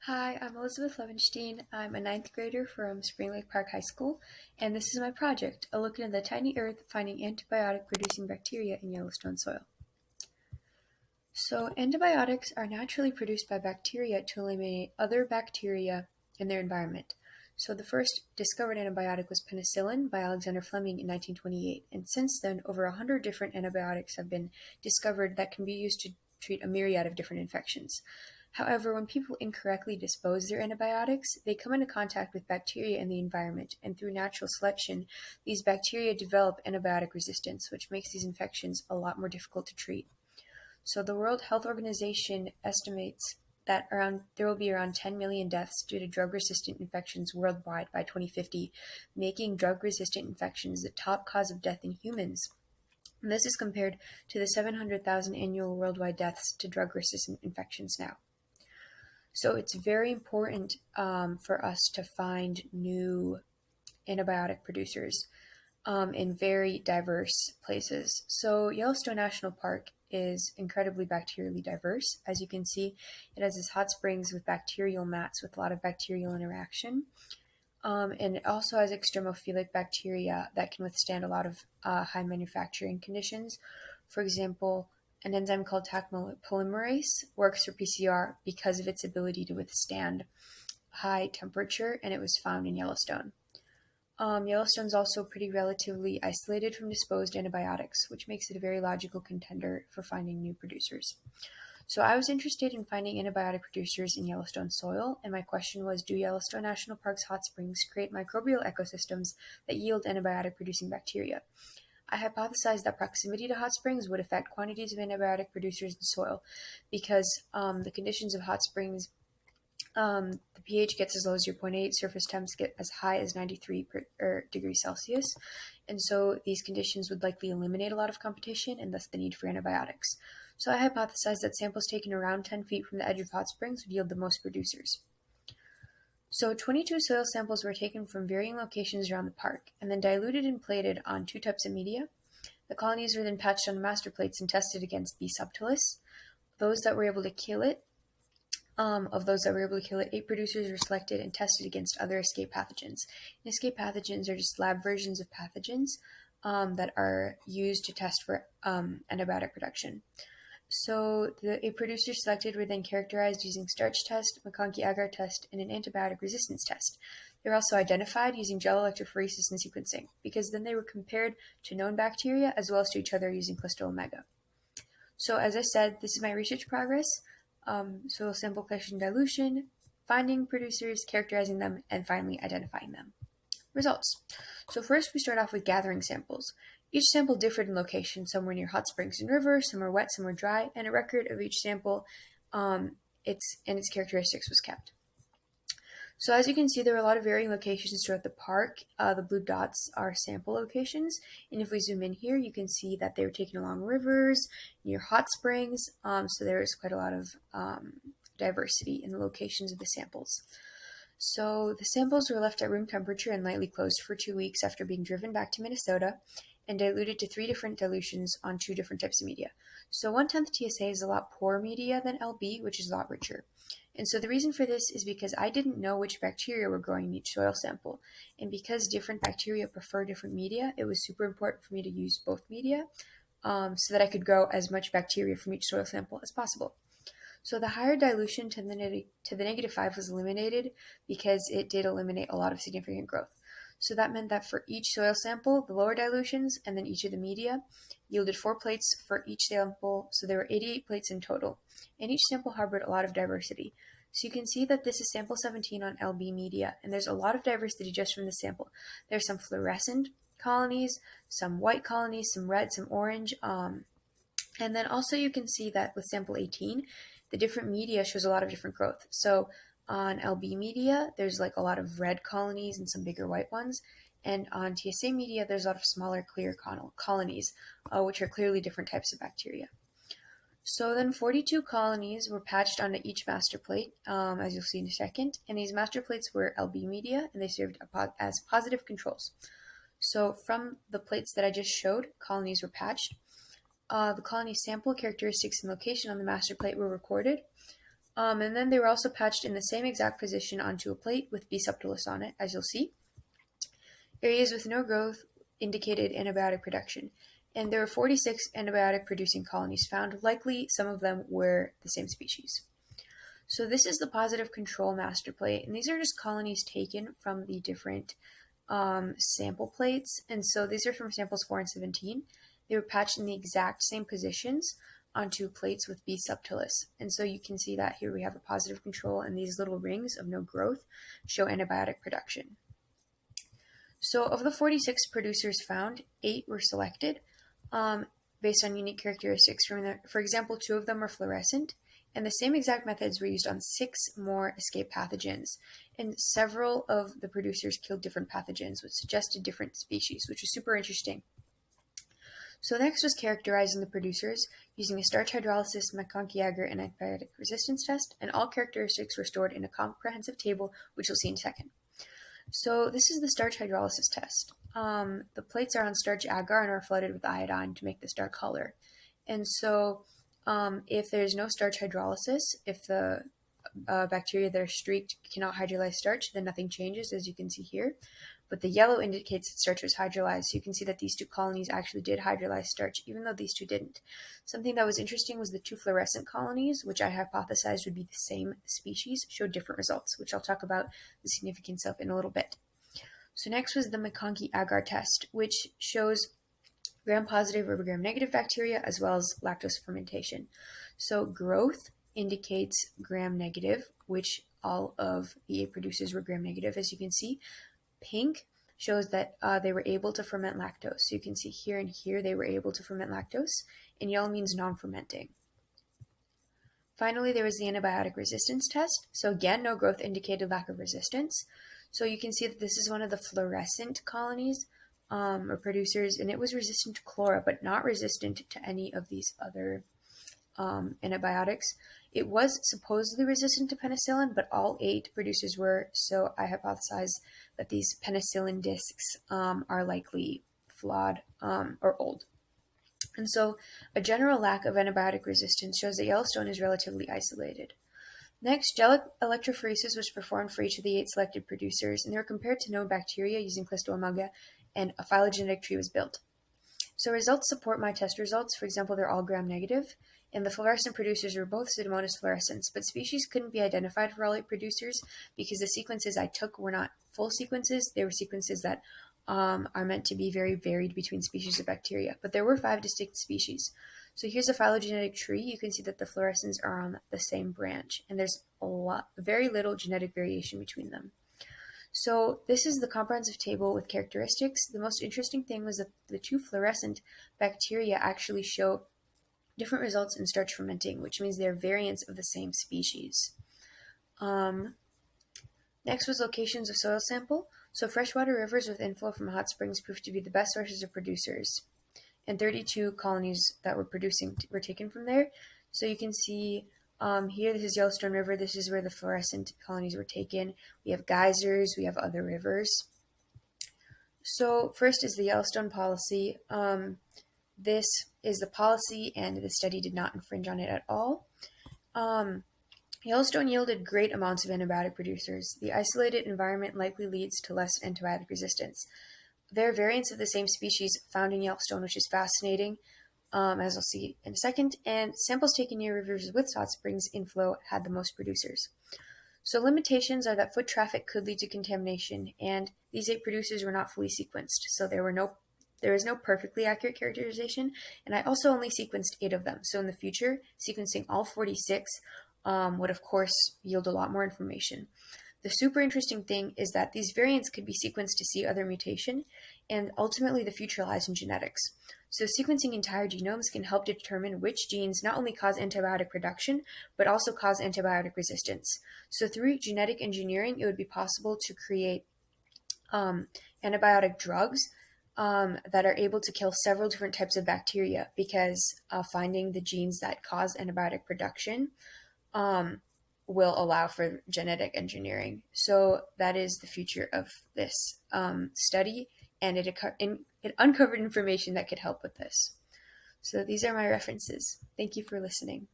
Hi, I'm Elizabeth Levinshteyn. I'm a ninth grader from Spring Lake Park High School, and this is my project, a look into the tiny earth finding antibiotic-producing bacteria in Yellowstone soil. So antibiotics are naturally produced by bacteria to eliminate other bacteria in their environment. So the first discovered antibiotic was penicillin by Alexander Fleming in 1928, and since then over 100 different antibiotics have been discovered that can be used to treat a myriad of different infections. However, when people incorrectly dispose their antibiotics, they come into contact with bacteria in the environment, and through natural selection, these bacteria develop antibiotic resistance, which makes these infections a lot more difficult to treat. So the World Health Organization estimates that there will be around 10 million deaths due to drug-resistant infections worldwide by 2050, making drug-resistant infections the top cause of death in humans. And this is compared to the 700,000 annual worldwide deaths to drug-resistant infections now. So it's very important for us to find new antibiotic producers in very diverse places. So Yellowstone National Park is incredibly bacterially diverse. As you can see, it has its hot springs with bacterial mats with a lot of bacterial interaction. And it also has extremophilic bacteria that can withstand a lot of high manufacturing conditions. For example, an enzyme called Taq polymerase works for PCR because of its ability to withstand high temperature, and it was found in Yellowstone. Yellowstone's also pretty relatively isolated from disposed antibiotics, which makes it a very logical contender for finding new producers. So I was interested in finding antibiotic producers in Yellowstone soil, and my question was, do Yellowstone National Park's hot springs create microbial ecosystems that yield antibiotic-producing bacteria? I hypothesized that proximity to hot springs would affect quantities of antibiotic producers in soil because the conditions of hot springs, the pH gets as low as 0.8, surface temps get as high as 93 degrees Celsius, and so these conditions would likely eliminate a lot of competition and thus the need for antibiotics. So I hypothesized that samples taken around 10 feet from the edge of hot springs would yield the most producers. So 22 soil samples were taken from varying locations around the park and then diluted and plated on two types of media. The colonies were then patched on master plates and tested against B. subtilis. Those that were able to kill it, 8 producers were selected and tested against other escape pathogens. And escape pathogens are just lab versions of pathogens that are used to test for antibiotic production. So the 8 producers selected were then characterized using starch test, McConkey-Agar test, and an antibiotic resistance test. They were also identified using gel electrophoresis and sequencing, because then they were compared to known bacteria as well as to each other using Clostridium. So as I said, this is my research progress. Soil sample collection dilution, finding producers, characterizing them, and finally identifying them. Results. So first we start off with gathering samples. Each sample differed in location. Some were near hot springs and rivers, some were wet, some were dry, and a record of each sample its characteristics was kept. So as you can see, there are a lot of varying locations throughout the park. The blue dots are sample locations, and if we zoom in here, you can see that they were taken along rivers, near hot springs, so there is quite a lot of diversity in the locations of the samples. So the samples were left at room temperature and lightly closed for 2 weeks after being driven back to Minnesota and diluted to 3 different dilutions on 2 different types of media. So 1/10 TSA is a lot poorer media than LB, which is a lot richer. And so the reason for this is because I didn't know which bacteria were growing in each soil sample. And because different bacteria prefer different media, it was super important for me to use both media so that I could grow as much bacteria from each soil sample as possible. So the higher dilution to the -5 was eliminated because it did eliminate a lot of significant growth. So that meant that for each soil sample, the lower dilutions and then each of the media yielded 4 plates for each sample, so there were 88 plates in total. And each sample harbored a lot of diversity. So you can see that this is sample 17 on LB media, and there's a lot of diversity just from the sample. There's some fluorescent colonies, some white colonies, some red, some orange, and then also you can see that with sample 18, the different media shows a lot of different growth. So on LB media, there's like a lot of red colonies and some bigger white ones. And on TSA media, there's a lot of smaller clear colonies, which are clearly different types of bacteria. So then 42 colonies were patched onto each master plate, as you'll see in a second. And these master plates were LB media, and they served as positive controls. So from the plates that I just showed, colonies were patched. The colony sample characteristics and location on the master plate were recorded. And then they were also patched in the same exact position onto a plate with B. subtilis on it, as you'll see. Areas with no growth indicated antibiotic production, and there were 46 antibiotic-producing colonies found. Likely, some of them were the same species. So this is the positive control master plate, and these are just colonies taken from the different sample plates. And so these are from samples 4 and 17. They were patched in the exact same positions onto plates with B. subtilis. And so you can see that here we have a positive control, and these little rings of no growth show antibiotic production. So of the 46 producers found, 8 were selected based on unique characteristics. For example, 2 of them were fluorescent, and the same exact methods were used on 6 more escape pathogens. And several of the producers killed different pathogens, which suggested different species, which was super interesting. So next was characterizing the producers using a starch hydrolysis, Makarevitch, and antibiotic resistance test, and all characteristics were stored in a comprehensive table, which you'll see in a second. So this is the starch hydrolysis test. The plates are on starch agar and are flooded with iodine to make this dark color. And so if there's no starch hydrolysis, if the bacteria that are streaked cannot hydrolyze starch, then nothing changes, as you can see here. But the yellow indicates that starch was hydrolyzed, so you can see that these 2 colonies actually did hydrolyze starch, even though these 2 didn't. Something that was interesting was the 2 fluorescent colonies, which I hypothesized would be the same species, showed different results, which I'll talk about the significance of in a little bit. So next was the Makarevitch agar test, which shows gram-positive or gram-negative bacteria, as well as lactose fermentation. So growth indicates gram-negative, which all of the 8 producers were gram-negative, as you can see. Pink shows that they were able to ferment lactose. So you can see here and here they were able to ferment lactose, and yellow means non-fermenting. Finally, there was the antibiotic resistance test. So again, no growth indicated lack of resistance. So you can see that this is one of the fluorescent colonies or producers, and it was resistant to chlora, but not resistant to any of these other antibiotics. It was supposedly resistant to penicillin, but all 8 producers were, so I hypothesize that these penicillin discs are likely flawed or old. And so a general lack of antibiotic resistance shows that Yellowstone is relatively isolated. Next, gel electrophoresis was performed for each of the 8 selected producers, and they were compared to known bacteria using Clistoimaga, and a phylogenetic tree was built. So results support my test results. For example, they're all gram-negative, and the fluorescent producers were both Pseudomonas fluorescens, but species couldn't be identified for all 8 producers because the sequences I took were not full sequences. They were sequences that are meant to be very varied between species of bacteria, but there were 5 distinct species. So here's a phylogenetic tree. You can see that the fluorescens are on the same branch, and there's very little genetic variation between them. So this is the comprehensive table with characteristics. The most interesting thing was that the 2 fluorescent bacteria actually show different results in starch fermenting, which means they're variants of the same species. Next was locations of soil sample. So freshwater rivers with inflow from hot springs proved to be the best sources of producers. And 32 colonies that were producing were taken from there. So you can see here, this is Yellowstone River. This is where the fluorescent colonies were taken. We have geysers. We have other rivers. So first is the Yellowstone policy. This is the policy, and the study did not infringe on it at all. Yellowstone yielded great amounts of antibiotic producers. The isolated environment likely leads to less antibiotic resistance. There are variants of the same species found in Yellowstone, which is fascinating, as I'll see in a second, and samples taken near rivers with hot springs inflow had the most producers. So limitations are that foot traffic could lead to contamination, and these 8 producers were not fully sequenced, so there is no perfectly accurate characterization, and I also only sequenced 8 of them. So in the future, sequencing all 46 would of course yield a lot more information. The super interesting thing is that these variants could be sequenced to see other mutation, and ultimately the future lies in genetics. So sequencing entire genomes can help determine which genes not only cause antibiotic production, but also cause antibiotic resistance. So through genetic engineering, it would be possible to create antibiotic drugs that are able to kill several different types of bacteria, because finding the genes that cause antibiotic production will allow for genetic engineering. So that is the future of this study, and it uncovered information that could help with this. So these are my references. Thank you for listening.